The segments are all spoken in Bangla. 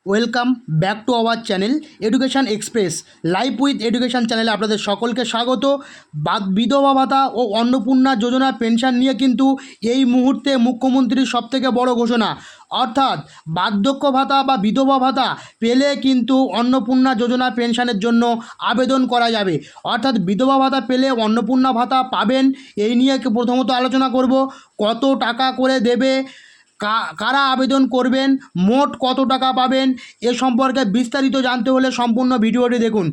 Welcome back to our channel education express live with education চ্যানেলে আপনাদের সকলকে স্বাগত। বিধবা ভাতা ও অন্নপূর্ণা যোজনা পেনশন নিয়ে কিন্তু এই মুহূর্তে মুখ্যমন্ত্রীর সবথেকে বড় ঘোষণা, অর্থাৎ বার্ধক্য ভাতা বা বিধবা ভাতা পেলে কিন্তু অন্নপূর্ণা যোজনা পেনশনের জন্য আবেদন করা যাবে। অর্থাৎ বিধবা ভাতা পেলে অন্নপূর্ণা ভাতা পাবেন, এই নিয়ে প্রথমত আলোচনা করব। কত টাকা করে দেবে, কারা আবেদন করবেন, মোট কত টাকা পাবেন, এ সম্পর্কে বিস্তারিত জানতে হলে সম্পূর্ণ ভিডিওটি দেখুন।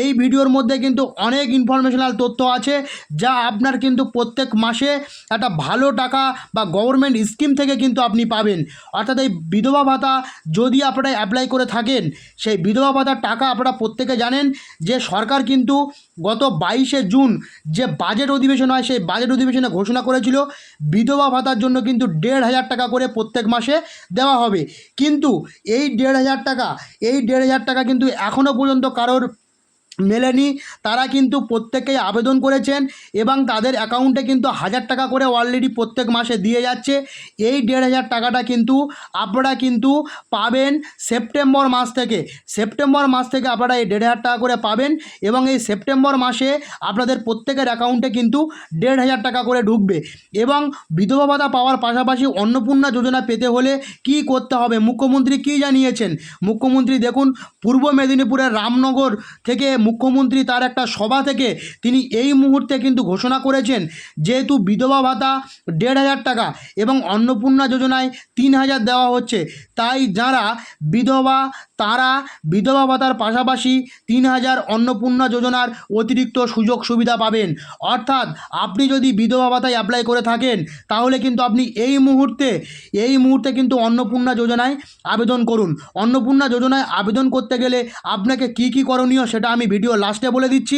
এই ভিডিওর মধ্যে কিন্তু অনেক ইনফরমেশনাল তথ্য আছে, যা আপনার কিন্তু প্রত্যেক মাসে একটা ভালো টাকা বা গভর্নমেন্ট স্কিম থেকে কিন্তু আপনি পাবেন। অর্থাৎ এই বিধবা ভাতা যদি আপনারা অ্যাপ্লাই করে থাকেন, সেই বিধবা ভাতার টাকা আপনারা প্রত্যেকে জানেন যে সরকার কিন্তু গত 22শে জুন যে বাজেট অধিবেশন হয়, সেই বাজেট অধিবেশনে ঘোষণা করেছিল বিধবা ভাতার জন্য কিন্তু 1,500 টাকা করে প্রত্যেক মাসে দেওয়া হবে। কিন্তু এই 1,500 টাকা কিন্তু এখনও পর্যন্ত কারোর মেলেনি। তারা কিন্তু প্রত্যেকেই আবেদন করেছেন এবং তাদের অ্যাকাউন্টে কিন্তু 1,000 টাকা করে অলরেডি প্রত্যেক মাসে দিয়ে যাচ্ছে। এই 1,500 টাকাটা কিন্তু আপনারা কিন্তু পাবেন সেপ্টেম্বর মাস থেকে। আপনারা এই 1,500 টাকা করে পাবেন এবং এই সেপ্টেম্বর মাসে আপনাদের প্রত্যেকের অ্যাকাউন্টে কিন্তু 1,500 টাকা করে ঢুকবে। এবং বিধবা ভাতা পাওয়ার পাশাপাশি অন্নপূর্ণা যোজনা পেতে হলে কি করতে হবে, মুখ্যমন্ত্রী কী জানিয়েছেন। মুখ্যমন্ত্রী দেখুন, পূর্ব মেদিনীপুরের রামনগর থেকে মুখ্যমন্ত্রী তার একটা সভা থেকে তিনি এই মুহূর্তে কিন্তু ঘোষণা করেছেন, যেহেতু বিধবা ভাতা 1,500 টাকা এবং অন্নপূর্ণা যোজনায় 3,000 দেওয়া হচ্ছে, তাই যারা বিধবা তারা বিধবা ভাতার পাশাপাশি 3,000 অন্নপূর্ণা যোজনার অতিরিক্ত সুযোগ সুবিধা পাবেন। অর্থাৎ আপনি যদি বিধবা ভাতায় অ্যাপ্লাই করে থাকেন, তাহলে কিন্তু আপনি এই মুহূর্তে কিন্তু অন্নপূর্ণা যোজনায় আবেদন করুন। অন্নপূর্ণা যোজনায় আবেদন করতে গেলে আপনাকে কি করণীয় সেটা আমি ভিডিও লাস্টে বলে দিচ্ছি।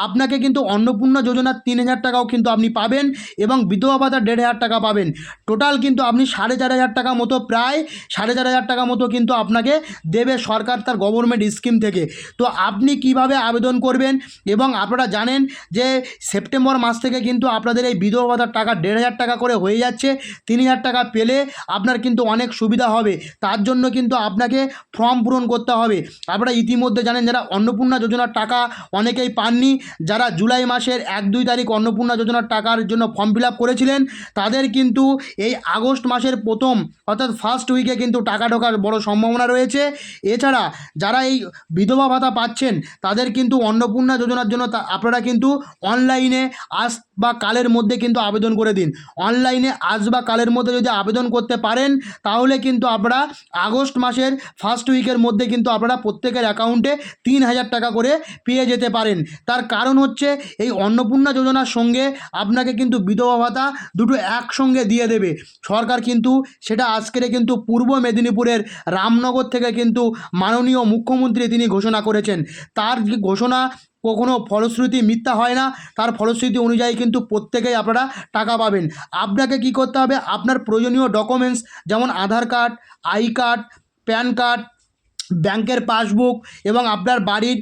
আপনাকে কিন্তু অন্নপূর্ণা যোজনার 3,000 টাকাও কিন্তু আপনি পাবেন এবং বিধবা ভাতার 1,500 টাকা পাবেন। টোটাল কিন্তু আপনি 4,500 টাকা মতো, প্রায় 4,500 টাকা মতো কিন্তু আপনাকে দেবে সরকার তার গভর্নমেন্ট স্কিম থেকে। তো আপনি কিভাবে আবেদন করবেন, এবং আপনারা জানেন যে সেপ্টেম্বর মাস থেকে কিন্তু আপনাদের এই বিধবা ভাতার টাকা 1,500 টাকা করে হয়ে যাচ্ছে। 3,000 টাকা পেলে আপনার কিন্তু অনেক সুবিধা হবে। তার জন্য কিন্তু আপনাকে ফর্ম পূরণ করতে হবে। আপনারা ইতিমধ্যে জানেন, যারা অন্নপূর্ণা যোজনার টাকা অনেকেই পাননি, যারা জুলাই মাসের 1-2 তারিখ অন্নপূর্ণা যোজনার টাকার জন্য ফর্ম ফিল আপ করেছিলেন, তাদের কিন্তু এই আগস্ট মাসের প্রথম অর্থাৎ ফার্স্ট উইকে কিন্তু টাকা ঢোকার বড় সম্ভাবনা রয়েছে। এছাড়া যারা এই বিধবা ভাতা পাচ্ছেন, তাদের কিন্তু অন্নপূর্ণা যোজনার জন্য আপনারা কিন্তু অনলাইনে আজ বা কালের মধ্যে কিন্তু আবেদন করে দিন। অনলাইনে আজ বা কালের মধ্যে যদি আবেদন করতে পারেন, তাহলে কিন্তু আপনারা আগস্ট মাসের ফার্স্ট উইকের মধ্যে কিন্তু আপনারা প্রত্যেকের অ্যাকাউন্টে 3,000 টাকা করে পেয়ে যেতে পারেন। তার কারণ হচ্ছে, এই অন্নপূর্ণা যোজনার সঙ্গে আপনাকে কিন্তু বিধবা ভাতা দুটো একসঙ্গে দিয়ে দেবে সরকার। কিন্তু সেটা আজকের কিন্তু পূর্ব মেদিনীপুরের রামনগর থেকে কিন্তু মাননীয় মুখ্যমন্ত্রী তিনি ঘোষণা করেছেন। তার ঘোষণা কখনো ফলশ্রুতি মিথ্যা হয় না, তার ফলশ্রুতি অনুযায়ী কিন্তু প্রত্যেকেই আপনারা টাকা পাবেন। আপনাকে কি করতে হবে, আপনার প্রয়োজনীয় ডকুমেন্টস যেমন Aadhaar card, I card, PAN card, ব্যাংকের পাসবুক এবং আপনার বাড়ির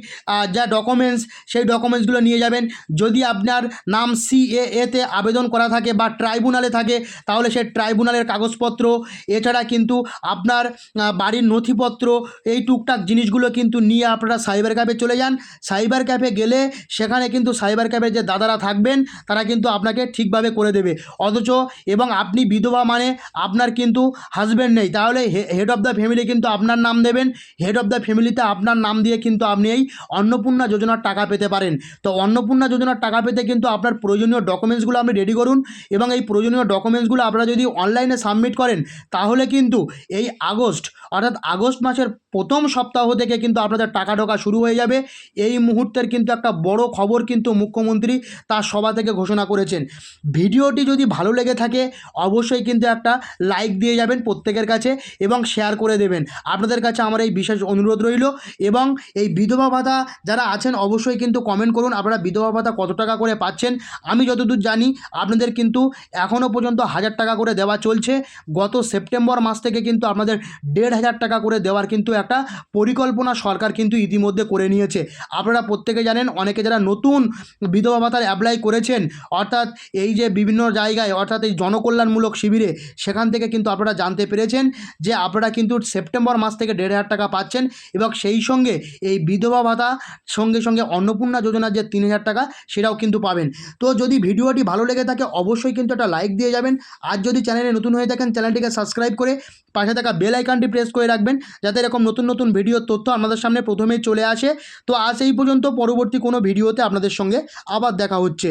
যা ডকুমেন্টস, সেই ডকুমেন্টসগুলো নিয়ে যাবেন। যদি আপনার নাম CAA-তে আবেদন করা থাকে বা ট্রাইব্যুনালে থাকে, তাহলে সেই ট্রাইব্যুনালের কাগজপত্র, এছাড়া কিন্তু আপনার বাড়ির নথিপত্র, এই টুকটাক জিনিসগুলো কিন্তু নিয়ে আপনারা সাইবার ক্যাফে চলে যান। সাইবার ক্যাফে গেলে সেখানে কিন্তু সাইবার ক্যাফের যে দাদারা থাকবেন, তারা কিন্তু আপনাকে ঠিকভাবে করে দেবে। অথচ এবং আপনি বিধবা মানে আপনার কিন্তু হাজব্যান্ড নেই, তাহলে হেড অফ দ্য ফ্যামিলি কিন্তু আপনার নাম দেবেন। হেড অফ দ্য ফ্যামিলিতে আপনার নাম দিয়ে কিন্তু আপনি এই অন্নপূর্ণা যোজনার টাকা পেতে পারেন। তো অন্নপূর্ণা যোজনার টাকা পেতে কিন্তু আপনার প্রয়োজনীয় ডকুমেন্টসগুলো আপনি রেডি করুন, এবং এই প্রয়োজনীয় ডকুমেন্টসগুলো আপনারা যদি অনলাইনে সাবমিট করেন, তাহলে কিন্তু এই আগস্ট মাসের প্রথম সপ্তাহ থেকে কিন্তু আপনাদের টাকা ঢোকা শুরু হয়ে যাবে। এই মুহূর্তের কিন্তু একটা বড় খবর কিন্তু মুখ্যমন্ত্রী তার সভা থেকে ঘোষণা করেছেন। ভিডিওটি যদি ভালো লেগে থাকে, অবশ্যই কিন্তু একটা লাইক দিয়ে যাবেন প্রত্যেকের কাছে এবং শেয়ার করে দেবেন। আপনাদের কাছে আমার এই বিশেষ অনুরোধ রইল। এবং এই বিধবা ভাতা যারা আছেন, অবশ্যই কিন্তু কমেন্ট করুন আপনারা বিধবা ভাতা কত টাকা করে পাচ্ছেন। আমি যতদূর জানি আপনাদের কিন্তু এখনও পর্যন্ত 1,000 টাকা করে দেওয়া চলছে। গত সেপ্টেম্বর মাস থেকে কিন্তু আপনাদের 1,500 টাকা করে দেওয়ার কিন্তু একটা পরিকল্পনা সরকার কিন্তু ইতিমধ্যে করে নিয়েছে। আপনারা প্রত্যেকে জানেন, অনেকে যারা নতুন বিধবা ভাতার অ্যাপ্লাই করেছেন, অর্থাৎ এই যে বিভিন্ন জায়গায়, অর্থাৎ এই জনকল্যাণমূলক শিবিরে, সেখান থেকে কিন্তু আপনারা জানতে পেরেছেন যে আপনারা কিন্তু সেপ্টেম্বর মাস থেকে 1,500 টাকা পাচ্ছেন। পাচ্ছেন এবং সেই সঙ্গে এই বিধবা ভাতা সঙ্গে সঙ্গে অন্নপূর্ণা যোজনার যে 3,000 টাকা সেটাও কিন্তু পাবেন। তো যদি ভিডিওটি ভালো লেগে থাকে অবশ্যই কিন্তু একটা লাইক দিয়ে যাবেন। আর যদি চ্যানেলে নতুন হয়ে থাকেন চ্যানেলটিকে সাবস্ক্রাইব করে পাশে থাকা বেল আইকনটি প্রেস করে রাখবেন, যাতে এরকম নতুন নতুন ভিডিওর তথ্য আমাদের সামনে প্রথমেই চলে আসে। তো আজ এই পর্যন্ত, পরবর্তী কোনো ভিডিওতে আপনাদের সঙ্গে আবার দেখা হচ্ছে।